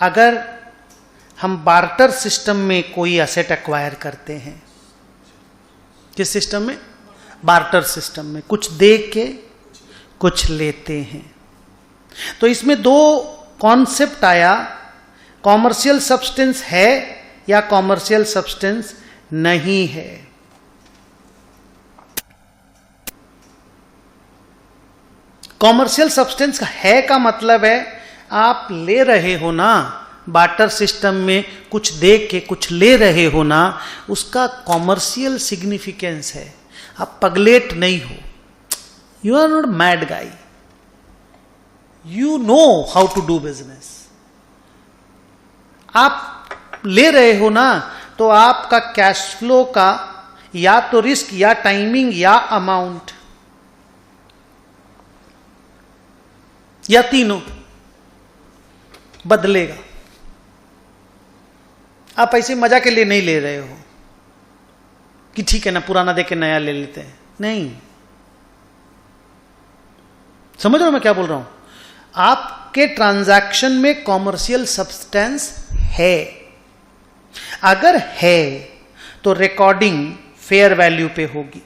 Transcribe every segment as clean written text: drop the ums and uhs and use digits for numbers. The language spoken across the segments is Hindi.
अगर हम बार्टर सिस्टम में कोई एसेट एक्वायर करते हैं, किस सिस्टम में? बार्टर सिस्टम में, कुछ दे के कुछ लेते हैं, तो इसमें दो कॉन्सेप्ट आया, कॉमर्शियल सब्सटेंस है या कॉमर्शियल सब्सटेंस नहीं है। कॉमर्शियल सब्सटेंस है का मतलब है आप ले रहे हो ना, बार्टर सिस्टम में कुछ दे के कुछ ले रहे हो ना, उसका कॉमर्शियल सिग्निफिकेंस है। आप पगलेट नहीं हो, you are not mad guy, you know how to do business. आप ले रहे हो ना, तो आपका कैश फ्लो का या तो रिस्क या टाइमिंग या अमाउंट या तीनों बदलेगा। आप ऐसे मजा के लिए नहीं ले रहे हो कि ठीक है ना पुराना दे के नया ले लेते हैं, नहीं। समझ रहे हो मैं क्या बोल रहा हूं? आपके ट्रांजैक्शन में कॉमर्शियल सब्सटेंस है, अगर है तो रिकॉर्डिंग फेयर वैल्यू पे होगी।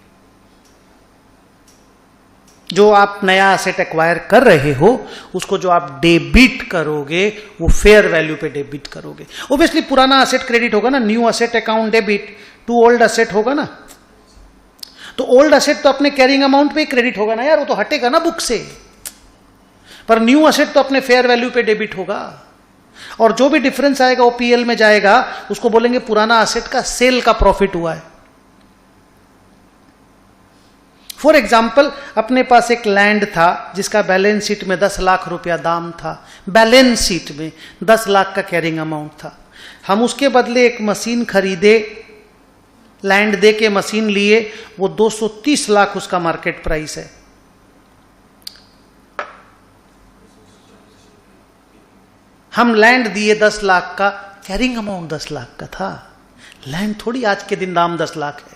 जो आप नया एसेट एक्वायर कर रहे हो उसको जो आप डेबिट करोगे वो फेयर वैल्यू पे डेबिट करोगे। ऑब्वियसली पुराना एसेट क्रेडिट होगा ना, new asset account debit to old asset होगा ना, तो ओल्ड एसेट तो अपने कैरिंग अमाउंट पे क्रेडिट होगा ना यार, वो तो हटेगा ना बुक से, पर न्यू एसेट तो अपने फेयर वैल्यू पे डेबिट होगा, और जो भी डिफरेंस आएगा वो पीएल में जाएगा, उसको बोलेंगे पुराना एसेट का सेल का प्रॉफिट हुआ है। फॉर एग्जाम्पल, अपने पास एक लैंड था जिसका बैलेंस शीट में 10 लाख रुपया दाम था, बैलेंस शीट में 10 लाख का कैरिंग अमाउंट था। हम उसके बदले एक मशीन खरीदे, लैंड दे के मशीन लिए, वो 230 लाख उसका मार्केट प्राइस है। हम लैंड दिए 10 लाख का, कैरिंग अमाउंट 10 लाख का था। लैंड थोड़ी आज के दिन दाम 10 लाख है,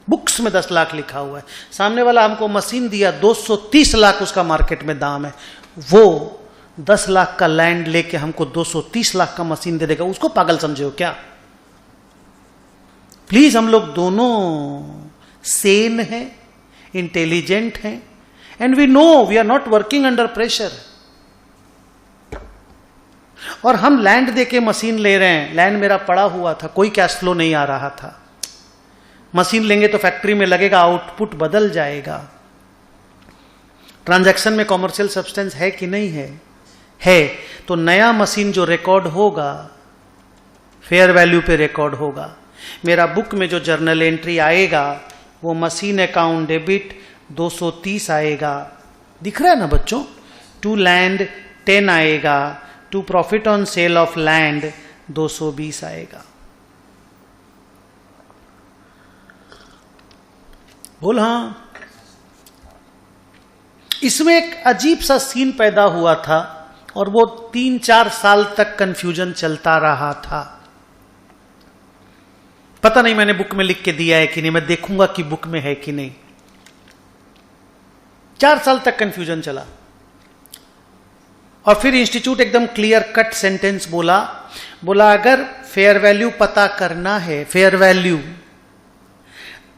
बुक्स में 10 लाख लिखा हुआ है। सामने वाला हमको मशीन दिया, 230 लाख उसका मार्केट में दाम है, वो 10 लाख का लैंड लेके हमको 230 लाख का मशीन दे देगा, उसको पागल समझे हो क्या? प्लीज, हम लोग दोनों सेन हैं, इंटेलिजेंट हैं, and we know we are not working under pressure. और हम लैंड देके मशीन ले रहे हैं, लैंड मेरा पड़ा हुआ था, कोई कैश फ्लो नहीं आ रहा था। मशीन लेंगे तो फैक्ट्री में लगेगा, आउटपुट बदल जाएगा। ट्रांजैक्शन में कॉमर्शियल सब्सटेंस है कि नहीं है? है। तो नया मशीन जो रिकॉर्ड होगा फेयर वैल्यू पे रिकॉर्ड होगा। मेरा बुक में जो जर्नल एंट्री आएगा वो मशीन अकाउंट डेबिट 230 आएगा, दिख रहा है ना बच्चों? टू लैंड 10 आएगा, to profit on sale of land 220 आएगा। बोल हाँ। इसमें एक अजीब सा सीन पैदा हुआ था और वो 3-4 साल तक कंफ्यूजन चलता रहा था। पता नहीं मैंने बुक में लिख के दिया है कि नहीं, मैं देखूंगा कि बुक में है कि नहीं। 4 साल तक कंफ्यूजन चला और फिर इंस्टीट्यूट एकदम क्लियर कट सेंटेंस बोला अगर फेयर वैल्यू पता करना है, फेयर वैल्यू,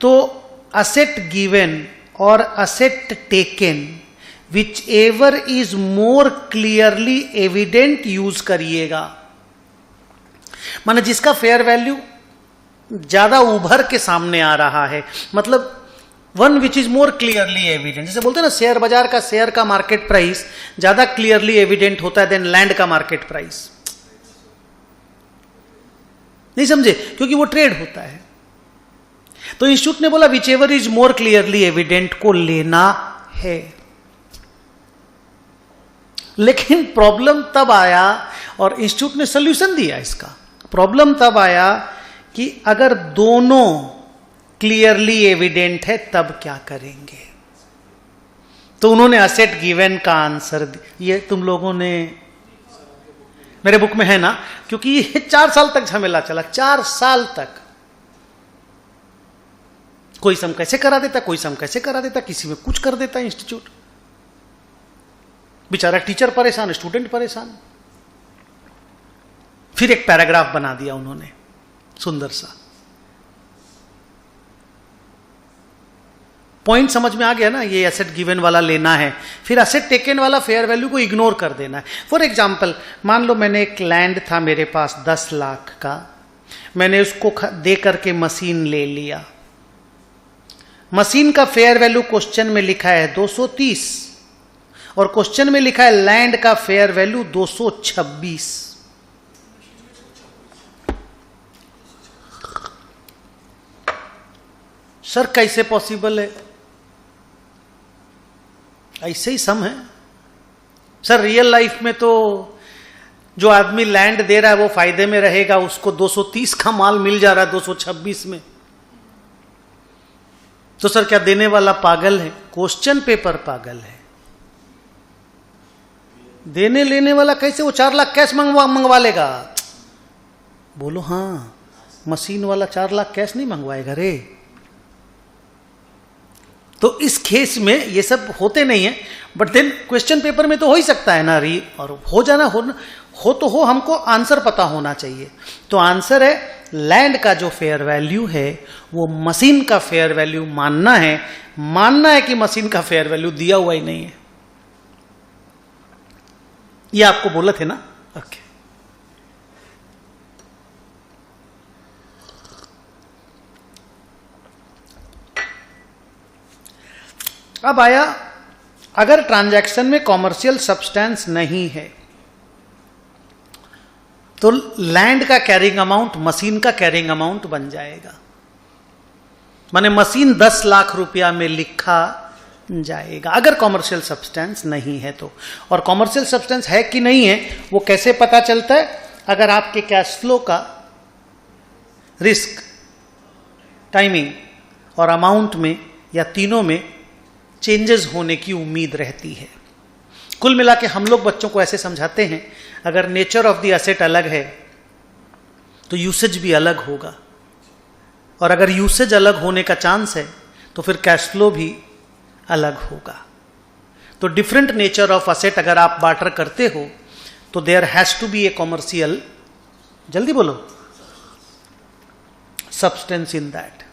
तो asset given or asset taken whichever is more clearly evident use करिएगा। माने जिसका फेयर वैल्यू ज्यादा उभर के सामने आ रहा है, मतलब one which is more clearly evident. जैसे बोलते हैं ना शेयर बाजार का शेयर का मार्केट प्राइस ज्यादा क्लियरली एविडेंट होता है देन लैंड का मार्केट प्राइस। नहीं समझे? क्योंकि वो ट्रेड होता है। तो इंस्टीट्यूट ने बोला which ever is more clearly evident को लेना है। लेकिन प्रॉब्लम तब आया और इंस्टीट्यूट ने सोल्यूशन दिया इसका। प्रॉब्लम तब आया कि अगर दोनों क्लियरली एविडेंट है तब क्या करेंगे। तो उन्होंने असेट गिवन का आंसर ये तुम लोगों ने मेरे बुक में है ना, क्योंकि ये 4 साल तक झमेला चला। 4 साल तक कोई सम कैसे करा देता, कोई सम कैसे करा देता, किसी में कुछ कर देता इंस्टीट्यूट। बेचारा टीचर परेशान, स्टूडेंट परेशान। फिर एक पैराग्राफ बना दिया उन्होंने सुंदर सा। पॉइंट समझ में आ गया ना, ये एसेट गिवन वाला लेना है, फिर एसेट टेकन वाला फेयर वैल्यू को इग्नोर कर देना है। फॉर एग्जाम्पल, मान लो मैंने एक लैंड था मेरे पास 10 लाख का, मैंने उसको दे करके मशीन ले लिया। मशीन का फेयर वैल्यू क्वेश्चन में लिखा है 230 और क्वेश्चन में लिखा है लैंड का फेयर वैल्यू 226। सर कैसे पॉसिबल है? ऐसे ही सम है सर। रियल लाइफ में तो जो आदमी लैंड दे रहा है वो फायदे में रहेगा, उसको 230 का माल मिल जा रहा है 226 में। तो सर क्या देने वाला पागल है? क्वेश्चन पेपर पागल है। देने लेने वाला कैसे वो 4 लाख कैश मंगवा लेगा? बोलो हाँ, मशीन वाला 4 लाख कैश नहीं मंगवाएगा रे। तो इस केस में ये सब होते नहीं है, बट देन क्वेश्चन पेपर में तो हो ही सकता है ना री, और हो जाना हो तो हो, हमको आंसर पता होना चाहिए। तो आंसर है लैंड का जो फेयर वैल्यू है वो मशीन का फेयर वैल्यू मानना है कि मशीन का फेयर वैल्यू दिया हुआ ही नहीं है। ये आपको बोले थे ना। ओके, अब आया, अगर ट्रांजैक्शन में कॉमर्शियल सब्सटेंस नहीं है तो लैंड का कैरिंग अमाउंट मशीन का कैरिंग अमाउंट बन जाएगा। माने मशीन 10 लाख रुपया में लिखा जाएगा अगर कॉमर्शियल सब्सटेंस नहीं है तो। और कॉमर्शियल सब्सटेंस है कि नहीं है वो कैसे पता चलता है? अगर आपके कैश फ्लो का रिस्क, टाइमिंग और अमाउंट में या तीनों में चेंजेस होने की उम्मीद रहती है। कुल मिला के हम लोग बच्चों को ऐसे समझाते हैं, अगर नेचर ऑफ द एसेट अलग है तो यूसेज भी अलग होगा, और अगर यूसेज अलग होने का चांस है तो फिर कैश फ्लो भी अलग होगा। तो डिफरेंट नेचर ऑफ एसेट अगर आप बार्टर करते हो तो there has to be a commercial, जल्दी बोलो, सब्सटेंस इन दैट।